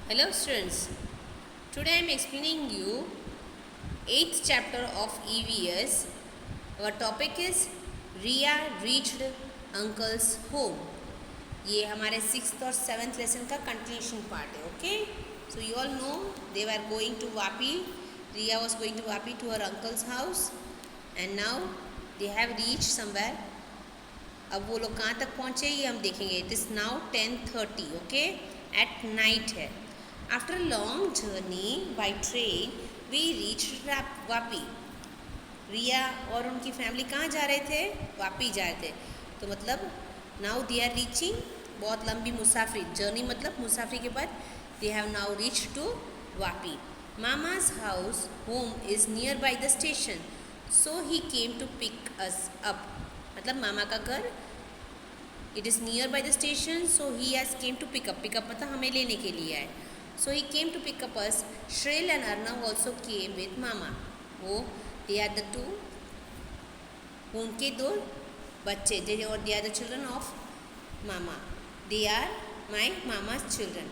Hello students, today I am explaining you 8th chapter of EVS. Our topic is Riya reached uncle's home. ये हमारे 6th और 7th lesson का continuation part है. Okay, so you all know they were going to Vapi. Riya was going to Vapi to her uncle's house and now they have reached somewhere. अब वो लोग कहाँ तक पहुँचे ये हम देखेंगे. It is now 10:30. Okay, at night है. After a long journey by train, we reached Vapi. Riya और उनकी फैमिली कहाँ जा रहे थे? वापी जा रहे थे. तो मतलब नाउ दे आर रीचिंग. बहुत लंबी मुसाफरी, जर्नी मतलब मुसाफरी के बाद they have now reach to Vapi. मामा's house home is near by the station, so he came to pick us up. मतलब मामा का घर it is near by the station, so he has came to pick up. pick up मतलब हमें लेने के लिए आए. So he came to pick up us. Shril and Arnav also came with Mama. वो they are the two. उनके दो बच्चे, they और they are the children of Mama. They are my Mama's children.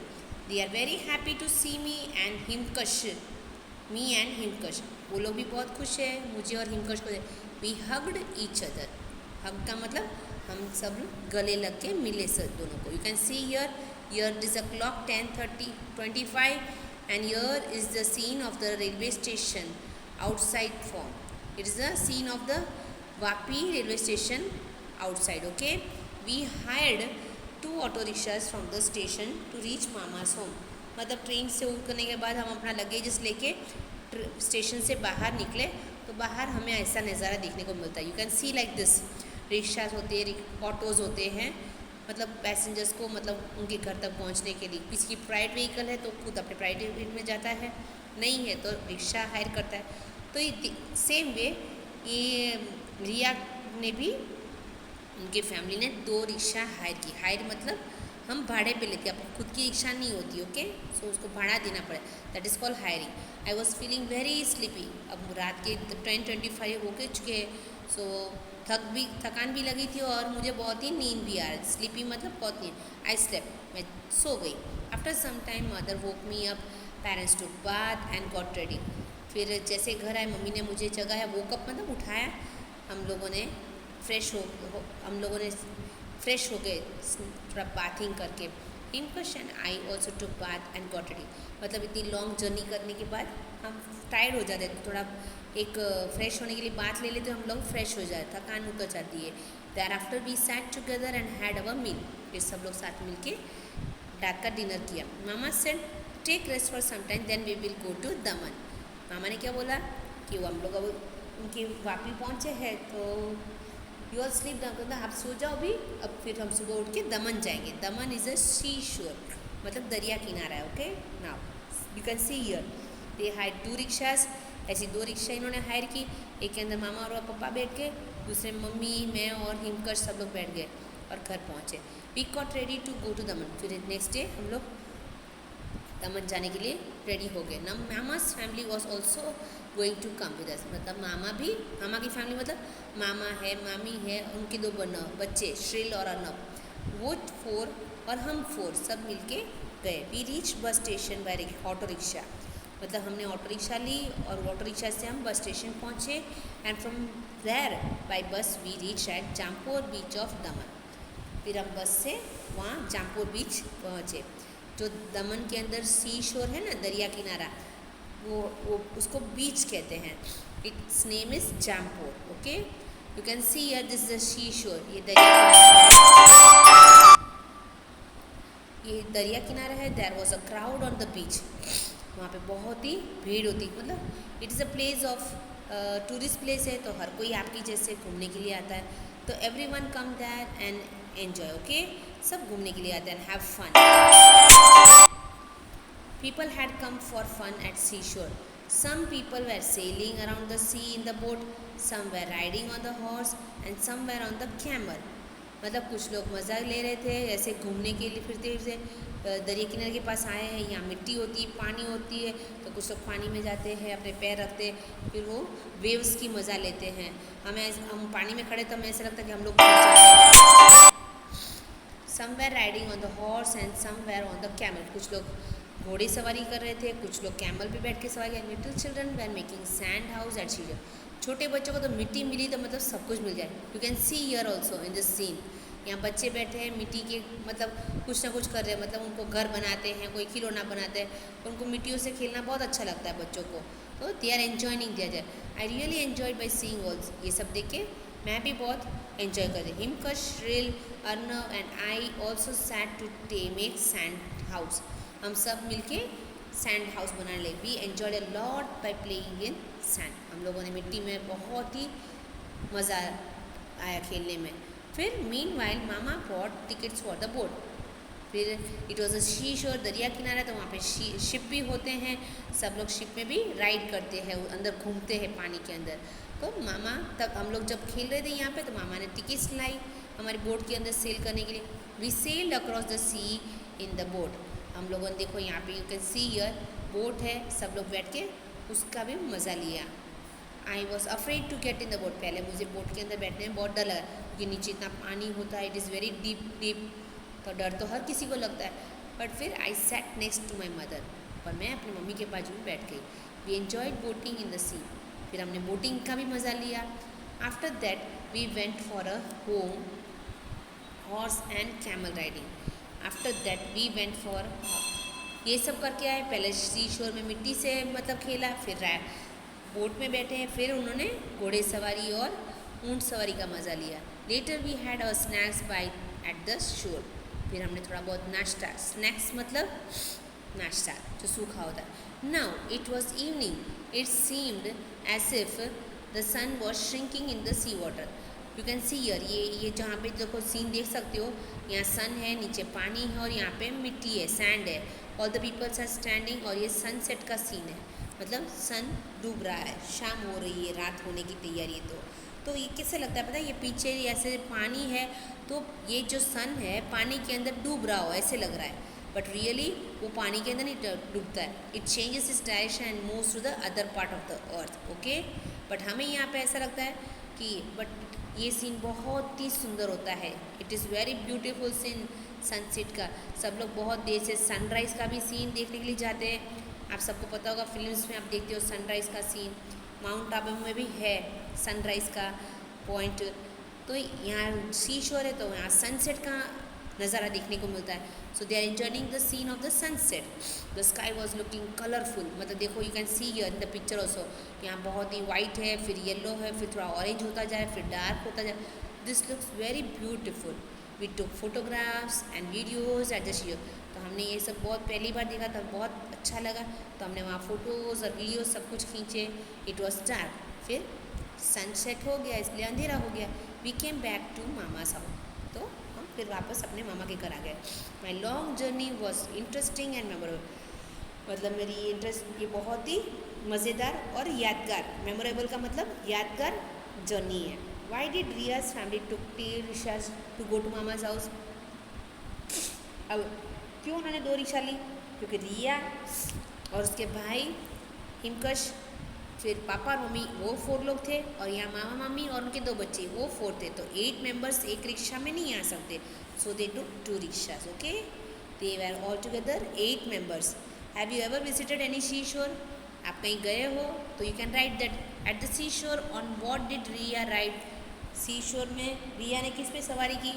They are very happy to see me and Himkash. Me and Himkash. वो लोग भी बहुत खुश है मुझे और हिमकश को. We hugged each other. हग का मतलब हम सब गले लग के मिले सब दोनों को. You can see here. Here is the clock 10:25 and here is the scene of the railway station outside form. It is the scene of the Vapi railway station outside. Okay, we hired 2 auto rickshaws from the station to reach Mama's home. मतलब train से उतरने के बाद हम अपना luggage लेके station से बाहर निकले तो बाहर हमें ऐसा नज़ारा देखने को मिलता है. You can C like this. Rickshaws होते हैं, ऑटोज़ होते हैं, मतलब पैसेंजर्स को मतलब उनके घर तक पहुंचने के लिए. किसी की प्राइवेट व्हीकल है तो खुद अपने प्राइवेट व्हीकल में जाता है, नहीं है तो रिक्शा हायर करता है. तो ये सेम वे ये रिया ने भी उनके फैमिली ने 2 रिक्शा हायर की. हायर मतलब हम भाड़े पे लेते हैं, अब खुद की रिक्शा नहीं होती. ओके, सो उसको भाड़ा देना पड़े. That is called hiring. I was feeling very sleepy. अब रात के 10:25 हो चुके हैं. सो थकान भी लगी थी और मुझे बहुत ही नींद भी आ रही. स्लीपी मतलब बहुत नींद. आई स्लेप, मैं सो गई. After some time mother woke me up. Parents took bath and got ready. फिर जैसे घर आए मम्मी ने मुझे जगाया. वोक अप मतलब उठाया. हम लोगों ने फ्रेश हो गए थोड़ा बाथिंग करके. Himkash and I also took bath and got ready. मतलब इतनी लॉन्ग जर्नी करने के बाद हम टायर्ड हो जाते हैं, थोड़ा एक फ्रेश होने के लिए बात ले लेते, हम लोग फ्रेश हो जाए, थकान उतर जाती है. Thereafter we sat together and had our meal. फिर सब लोग साथ मिल के रात का डिनर किया. Mama said take rest for some time then we will go to Daman. मामा ने क्या बोला कि वो हम लोग अब उनके वापी पहुँचे हैं तो यू ऑल स्लीप डाउन, आप सो जाओ भी, अब फिर हम सुबह उठ के दमन जाएंगे. दमन इज़ अ सी शोर, मतलब दरिया किनारा है. Okay, now you can see here they hire 2 rickshaws. ऐसी 2 रिक्शा इन्होंने हायर की. एक के अंदर मामा और पापा बैठ गए, दूसरे मम्मी, मैं और हिमकश सब लोग बैठ गए और घर पहुँचे. We got ready to go to Daman. फिर नेक्स्ट डे हम लोग दमन जाने के लिए रेडी हो गए. ना mama's family was also going to come with us. मतलब मामा की फैमिली मतलब मामा है, मामी है, उनके 2 बच्चे श्रील और अर्नब. वो 4 और हम 4 सब मिलके गए. We reach bus station by auto rickshaw. मतलब हमने ऑटो रिक्शा ली और ऑटो रिक्शा से हम बस स्टेशन पहुँचे. And from there by bus we reach at Jampur beach of Daman. फिर हम बस से वहाँ जामपुर बीच पहुँचे. जो दमन के अंदर सी शोर है ना, दरिया किनारा, वो उसको बीच कहते हैं. Its name is Jampur. Okay, you can see here this is a sea shore. ये दरिया किनारा है. There was a crowd on the beach. वहाँ पे बहुत ही भीड़ होती, मतलब it is a place of tourist place है तो हर कोई आपकी जैसे घूमने के लिए आता है. तो every one come that and enjoy. Okay, सब घूमने के लिए आते हैं, have fun. People had come for fun at seashore. Some people were sailing around the sea in the boat, some were riding on the horse and some were on the camel. मतलब कुछ लोग मज़ा ले रहे थे, ऐसे घूमने के लिए फिरते फिरते दरिया किनारे के पास आए हैं. यहाँ मिट्टी होती है, पानी होती है, तो कुछ लोग पानी में जाते हैं, अपने पैर रखते हैं, फिर वो वेव्स की मज़ा लेते हैं. हम पानी में खड़े तो हमें ऐसा लगता है कि हम लोग some were riding on the horse and some were on the camel. कुछ लोग घोड़े सवारी कर रहे थे, कुछ लोग कैमल पे बैठ के सवारी कर। Little children were making sand house at seashore. छोटे बच्चों को तो मिट्टी मिली तो मतलब सब कुछ मिल जाए। You can see here also in this scene. यहाँ बच्चे बैठे हैं मिट्टी के, मतलब कुछ ना कुछ कर रहे हैं, मतलब उनको घर बनाते हैं, कोई खिलौना बनाते हैं, उनको मिट्टियों से खेलना बहुत अच्छा लगता है बच्चों को, तो दे आर एन्जॉइंग दिया जाए। I really enjoyed by seeing also. ये सब देख के मैं भी बहुत एन्जॉय कर रही। Himkash, Shril, Arnav and I also sat to make sand house. हम सब मिलके सैंड हाउस बनाने लगे। We enjoyed a lot by playing in sand. हम लोगों ने मिट्टी में बहुत ही मज़ा आया खेलने में। फिर mean while mama brought tickets for the boat. फिर इट वॉज अ शी शोर, दरिया किनारा, तो वहाँ पे शिप भी होते हैं, सब लोग शिप में भी राइड करते हैं, अंदर घूमते हैं पानी के अंदर। तो मामा, तब हम लोग जब खेल रहे थे यहाँ पे, तो मामा ने टिकट्स लाई हमारी बोट के अंदर सेल करने के लिए। We sailed across the sea in the boat. हम लोगों ने देखो यहाँ पे, you can see here boat है, सब लोग बैठ के उसका भी मज़ा लिया। I was afraid to get in the boat. पहले मुझे बोट के अंदर बैठने में बहुत डर लगा, क्योंकि नीचे इतना पानी होता है, it is very deep deep, तो डर तो हर किसी को लगता है। बट फिर I sat next to my mother, पर मैं अपनी मम्मी के बाजू में बैठ गई। We enjoyed boating in the sea. फिर हमने बोटिंग का भी मज़ा लिया। After that we went for a home horse and camel riding. After that we went for, ये सब करके आए। पहले सी शोर में मिट्टी से मतलब खेला, फिर बोट में बैठे हैं, फिर उन्होंने घोड़े सवारी और ऊँट सवारी का मज़ा लिया। Later we had a snacks by at the shore. फिर हमने थोड़ा बहुत नाश्ता, स्नैक्स मतलब नाश्ता जो सूखा होता है। Now it was evening, it seemed as if the sun was shrinking in the sea water. You can see here, ये जहाँ पे देखो सीन देख सकते हो, यहाँ सन है, नीचे पानी है और यहाँ पे मिट्टी है, सैंड है। All the peoples are standing, और ये सनसेट का सीन है, मतलब सन डूब रहा है, शाम हो रही है, रात होने की तैयारी है। तो ये कैसे लगता है पता है, ये पीछे ऐसे पानी है, तो ये जो सन है पानी के अंदर डूब रहा हो ऐसे लग रहा है, बट रियली वो पानी के अंदर नहीं डूबता है। It changes its direction and moves to the other part of the earth. Okay, but हमें यहाँ पे ऐसा लगता है कि बट ये सीन बहुत ही सुंदर होता है। It is very beautiful scene sunset का। सब लोग बहुत देर से सनराइज़ का भी सीन देखने के लिए जाते हैं। आप सबको पता होगा, फिल्म्स में आप देखते हो सनराइज़ का सीन, माउंट आबू में भी है सनराइज़ का पॉइंट। तो यहाँ सी शोर है, तो यहाँ सनसेट का नज़ारा देखने को मिलता है। So they are enjoying the scene of the sunset. The sky was looking colourful, मतलब देखो you can see here in the picture also, यहाँ बहुत ही वाइट है, फिर येलो है, फिर थोड़ा ऑरेंज होता जाए, फिर डार्क होता जाए। This looks very beautiful. We took photographs and videos at the shore. तो हमने ये सब बहुत पहली बार देखा था, बहुत अच्छा लगा, तो हमने वहाँ फ़ोटोज़ और वीडियोज़ सब कुछ खींचे। इट वॉज डार्क, फिर सनसेट हो गया, इसलिए अंधेरा हो गया। वी केम बैक टू मामा's हाउस, तो हम फिर वापस अपने मामा के घर आ गए। My long journey was interesting and memorable, मतलब मेरी ये बहुत ही मज़ेदार और यादगार, मेमोरेबल का मतलब यादगार जर्नी है। Why did Riya's family took rickshaws to go to मामा's हाउस। अब क्यों उन्होंने 2 रिक्शा ली, क्योंकि रिया और उसके भाई हिमकश, फिर पापा और मम्मी वो 4 लोग थे, और यहाँ मामा मामी और उनके 2 बच्चे वो 4 थे। तो 8 मेंबर्स एक रिक्शा में नहीं आ सकते, so they took 2 rickshaws. Okay, they were all together 8 members. Have you ever visited any sea shore. आप कहीं गए हो तो you can write that at the sea shore on what did Riya ride. Sea shore में रिया ने किस पे सवारी की,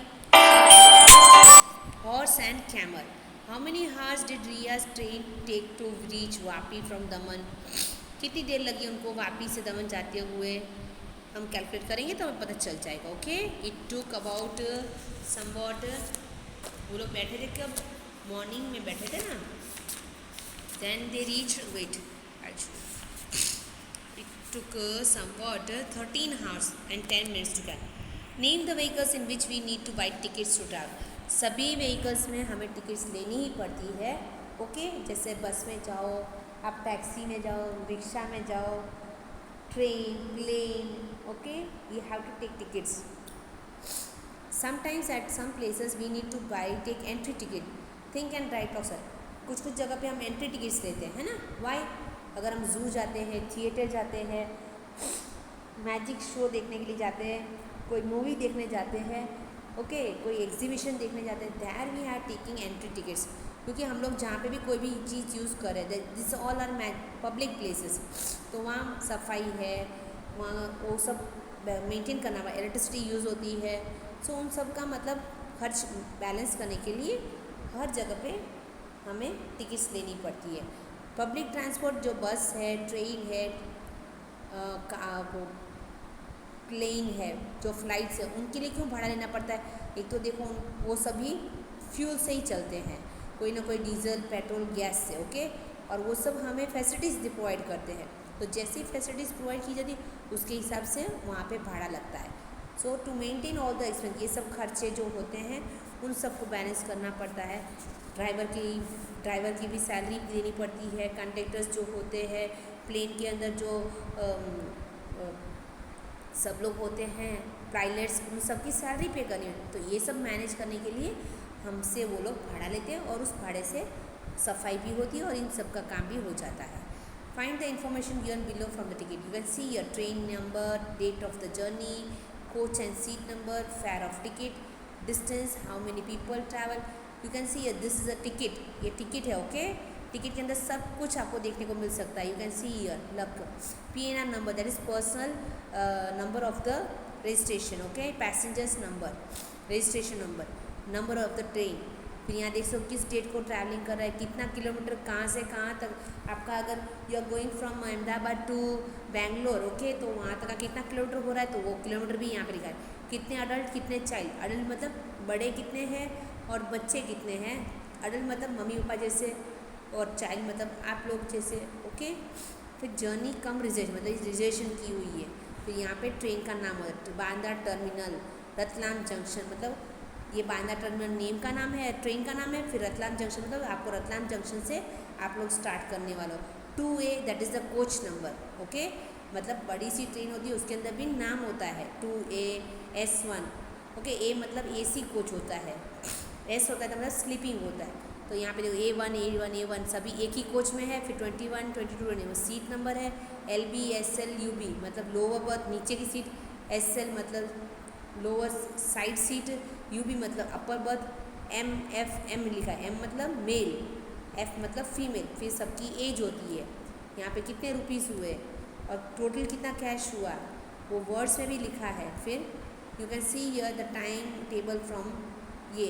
horse and camel. How many hours did Riya's train take to reach Vapi from Daman. कितनी देर लगी उनको वापी से दमन जाते हुए, हम कैलकुलेट करेंगे तो हमें पता चल जाएगा। Okay, it took about somewhat, वो लोग बैठे थे कब, मॉर्निंग में बैठे थे ना, then they reach wait, it took somewhat 13 hours and 10 minutes to travel. Name the vehicles in which we need to buy tickets to travel. सभी व्हीकल्स में हमें टिकट्स लेनी ही पड़ती है। ओके, जैसे बस में जाओ, आप टैक्सी में जाओ, रिक्शा में जाओ, train, plane, okay, you have to take tickets. Sometimes at some places we need to buy take entry ticket, think and write of sir. कुछ कुछ जगह पे हम एंट्री टिकट्स लेते हैं, है ना, वाई, अगर हम जू जाते हैं, थिएटर जाते हैं, मैजिक शो देखने के लिए जाते हैं, कोई मूवी देखने जाते हैं, ओके, कोई एग्जीबिशन देखने जाते हैं, there we are taking entry tickets. क्योंकि हम लोग जहाँ पे भी कोई भी चीज़ यूज़ कर रहे हैं, this all are public places, तो वहाँ सफाई है, वहाँ वो सब मेंटेन करना, इलेक्ट्रिसिटी यूज़ होती है, सो उन सब का मतलब खर्च बैलेंस करने के लिए हर जगह पे हमें टिकट्स लेनी पड़ती है। पब्लिक ट्रांसपोर्ट जो बस है, ट्रेन है, वो प्लेन है, जो फ्लाइट्स है, उनके लिए क्यों भाड़ा लेना पड़ता है? एक तो देखो वो सभी फ्यूल से ही चलते हैं, कोई ना कोई डीजल, पेट्रोल, गैस से, ओके, और वो सब हमें फैसिलिटीज़ प्रोवाइड करते हैं, तो जैसी फैसिलिटीज़ प्रोवाइड की जाती उसके हिसाब से वहाँ पे भाड़ा लगता है। So to maintain all the expense, ये सब खर्चे जो होते हैं उन सबको बैलेंस करना पड़ता है। ड्राइवर की भी सैलरी देनी पड़ती है, कंडक्टर्स जो होते हैं, प्लेन के अंदर जो सब लोग होते हैं, पायलट्स, उन सब की सैलरी पे करनी है, तो ये सब मैनेज करने के लिए हमसे वो लोग भाड़ा लेते हैं, और उस भाड़े से सफाई भी होती है और इन सब का काम भी हो जाता है। Find the information given below from the ticket. You can see your train number, date of the journey, coach and seat number, fare of ticket, distance, how many people travel. You can see this is a ticket, ये ticket है, okay. Ticket के अंदर सब कुछ आपको देखने को मिल सकता है। You can see here luck PNR number, that is personal number of the registration, okay, passengers number, registration number, number of the train, फिर यहाँ देख सकते किस डेट को ट्रैवलिंग कर रहा है, कितना किलोमीटर, कहाँ से कहाँ तक आपका, अगर you are going from Ahmedabad to Bangalore, okay, तो वहाँ तक का कितना किलोमीटर हो रहा है, तो वो किलोमीटर भी यहाँ पे लिखा है, कितने अडल्ट, कितने चाइल्ड, अडल्ट मतलब बड़े कितने हैं और बच्चे कितने हैं, अडल्ट मतलब मम्मी पापा जैसे, और चाइल्ड मतलब आप लोग जैसे, ओके। फिर जर्नी कम रिजर्वेशन, मतलब रिजर्वेशन की हुई है, फिर यहाँ पे ट्रेन का नाम होता है, बांद्रा टर्मिनल, रतलाम जंक्शन, मतलब ये बांद्रा टर्मिनल नेम का नाम है, ट्रेन का नाम है, फिर रतलाम जंक्शन मतलब आपको रतलाम जंक्शन से आप लोग स्टार्ट करने वाले हो। 2A that is the coach number, okay, मतलब बड़ी सी ट्रेन होती है उसके अंदर भी नाम होता है, 2A, S1, ओके, A मतलब AC कोच होता है, S होता है तो मतलब स्लीपिंग होता है, तो यहाँ पे देखो A1 सभी एक ही कोच में है, फिर 21, 22, 21 सीट नंबर है, LB, SL, UB मतलब लोअर बर्थ नीचे की सीट, SL मतलब लोअर साइड सीट, UB मतलब अपर बर्थ, M लिखा है, M मतलब मेल, F मतलब फीमेल, फिर सबकी एज होती है, यहाँ पे कितने रुपीज़ हुए और टोटल कितना कैश हुआ वो वर्ड्स में भी लिखा है। फिर you can see here the time table from ये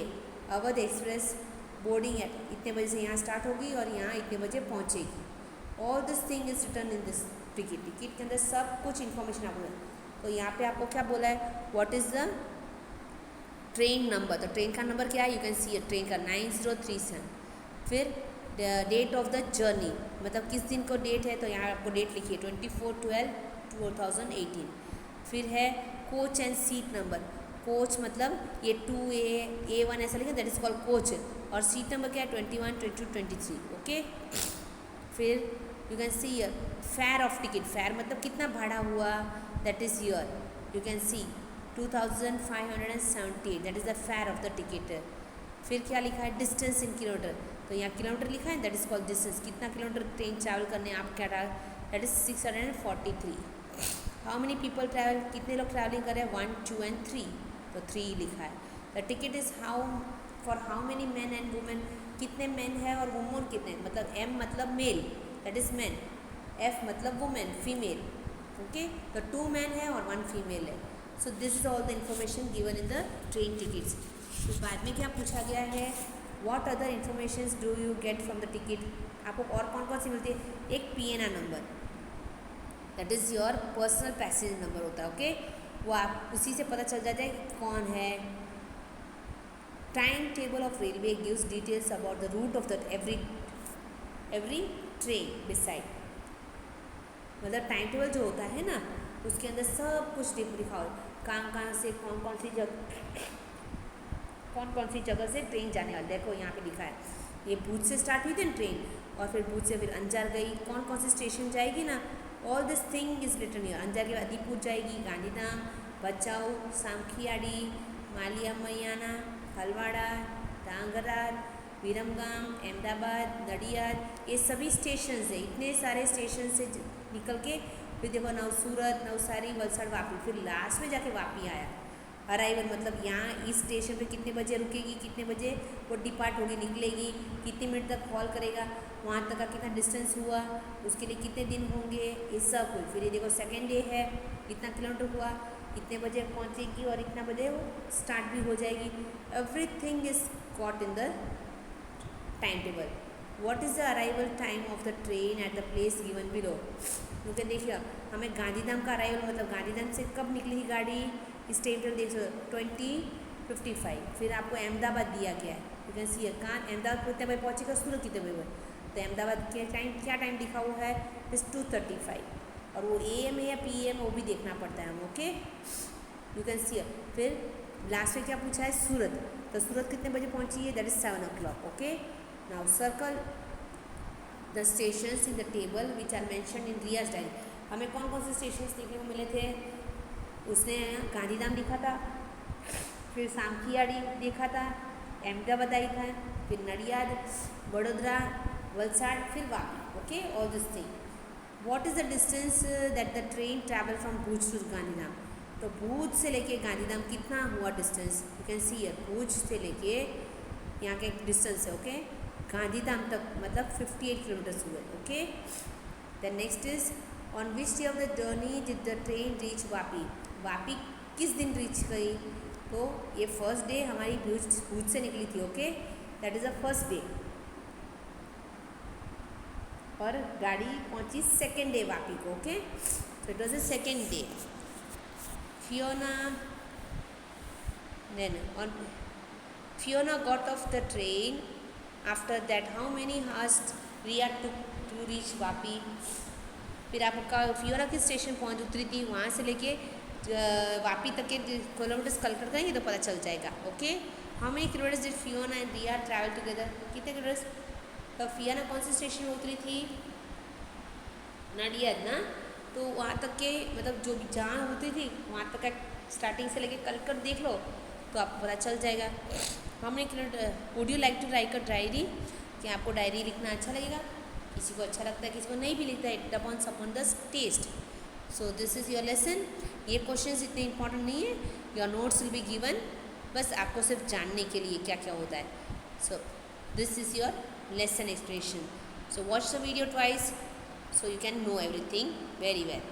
अवध एक्सप्रेस बोर्डिंग एट इतने बजे से यहाँ स्टार्ट होगी और यहाँ इतने बजे पहुँचेगी। All this thing is return in this ticket के अंदर सब कुछ इन्फॉर्मेशन आपको, तो यहाँ पे आपको क्या बोला है, what is the train number, तो ट्रेन का नंबर क्या है, यू कैन सी ट्रेन का 9037। फिर डेट ऑफ द जर्नी मतलब किस दिन को डेट है, तो यहाँ आपको डेट लिखिए 24/12/2018। फिर है coach and seat number, coach मतलब ये 2A, A1 ऐसा लिखा, दैट इज़ कॉल्ड कोच, और सीट नंबर क्या है 21, 22, 23, ओके। फिर you can see here fair of ticket, fair मतलब कितना भाड़ा हुआ, that is here you can C 2578, that is the fair of the ticket. फिर क्या लिखा है, डिस्टेंस इन किलोमीटर, तो यहाँ किलोमीटर लिखा है, दैट इज़ कॉल्ड डिस्टेंस, कितना किलोमीटर ट्रेन ट्रैवल करने आप क्या डाल, that is 643। How many people travel, कितने लोग ट्रैवलिंग कर रहे हैं, 1, 2 एंड 3, तो 3 लिखा है। The ticket is how for how many man and women, कितने मैन है और वुमेन कितने, मतलब M मतलब male, that is man, F मतलब वुमेन फीमेल, ओके, तो 2 मैन है और 1 फीमेल है। So this is all the information given in the train tickets. तो बाद में क्या पूछा गया है, what other information do you get from the ticket, आपको और कौन कौन सी मिलती है, एक PNR number, that is your personal passenger number होता है, ओके, वो आप उसी से पता चल जाता है कौन है। Time table of railway gives details about the route of the every train beside, मतलब टाइम टेबल जो होता है ना उसके अंदर सब कुछ लिखा हो, कहाँ से कौन कौन सी जगह से ट्रेन जाने वाली, देखो यहाँ पे लिखा है, ये भूज से स्टार्ट हुई थी ट्रेन और फिर भूज से फिर अंजार गई, कौन सी स्टेशन जाएगी ना, all this thing is written here. Anjar के बाद अलीपुर जाएगी, गांधीधाम, भचाऊ, सामखियाड़ी, मालिया मैयाना, हलवाड़ा, धांगरा, विरमगाम, अहमदाबाद, नडियाद, ये सभी स्टेशन है, इतने सारे स्टेशन से निकल के फिर देखो नव सूरत, नवसारी, वलसाड़, वापी, फिर लास्ट में जाके वापी आया, अराइवल मतलब यहाँ इस स्टेशन पे कितने बजे रुकेगी, कितने बजे वो डिपार्ट होगी, निकलेगी, कितने मिनट तक कॉल करेगा, वहाँ तक का कितना डिस्टेंस हुआ, उसके लिए कितने दिन होंगे, ये सब कुछ। फिर ये देखो सेकेंड डे है, इतना किलोमीटर हुआ, इतने बजे पहुँचेगी और इतना बजे वो स्टार्ट भी हो जाएगी। Everything is got in the time table. What is the arrival time of the train at the place given below. क्योंकि देखिए हमें गांधीधाम का अराइवल मतलब गांधीधाम से कब निकली गाड़ी, इस टाइम टेबल देख सकते 20:55। फिर आपको अहमदाबाद दिया गया है, यू कैन सी कहाँ अहमदाबाद कितने बजे पहुँचेगा, सूरत कितने बजे, तो अहमदाबाद के टाइम क्या टाइम लिखा हुआ है इस 2:35। और वो AM है या PM वो भी देखना पड़ता है हम, ओके यू कैन सी। फिर लास्ट में क्या पूछा है सूरत, तो सूरत कितने बजे पहुँची है, that is 7 o'clock, okay. Now circle the stations in the table which are mentioned in Riya's diary। हमें कौन कौन से स्टेशंस देखने को मिले थे, उसने गांधीधाम लिखा था, फिर सामखियाड़ी देखा था, अहमदाबाद आई था, फिर नडियाद, वडोदरा, वलसाड़, फिर Vapi, okay all this thing. What is the distance that the train travel from Bhuj to Gandhidham. तो भूज से लेके गांधीधाम कितना हुआ distance, you can see here Bhuj से लेके यहाँ का एक डिस्टेंस है, ओके गांधीधाम तक मतलब 58 किलोमीटर्स हुए, okay. The next is on which day of the journey did the train reach Vapi. Vapi किस दिन रीच गई, तो ये फर्स्ट डे हमारी भूज से निकली थी, okay that is the first day. और गाड़ी पहुंची सेकेंड डे वापी को, okay so it was the second day. Fiona then on Fiona got off the train. After that, how many hours Riya took to reach Vapi? फिर आपका Fiona किस station पहुंच उतरी थी, वहाँ से लेके वापी तक के किलोमीटर्स कैलकुलेट करेंगे तो पता चल जाएगा, okay. How many kilometers did Fiona and Riya travel together, कितने किलोमीटर्स। तो फियोना कौन से स्टेशन में उतरी थी, नडियाद ना, तो वहाँ तक के मतलब जो भी जहाँ उतरी थी वहाँ तक का स्टार्टिंग से लेके कैलकुलेट देख लो तो आपको पता चल जाएगा। हमने would you like to write a diary, कि आपको डायरी लिखना अच्छा लगेगा, किसी को अच्छा लगता है किसी को नहीं भी लिखता है, it depends upon the test. So this is your lesson. ये क्वेश्चंस इतने इंपॉर्टेंट नहीं है, your notes will be given, बस आपको सिर्फ जानने के लिए क्या क्या होता है। So this is your lesson explanation. So watch the video twice so you can know everything very well.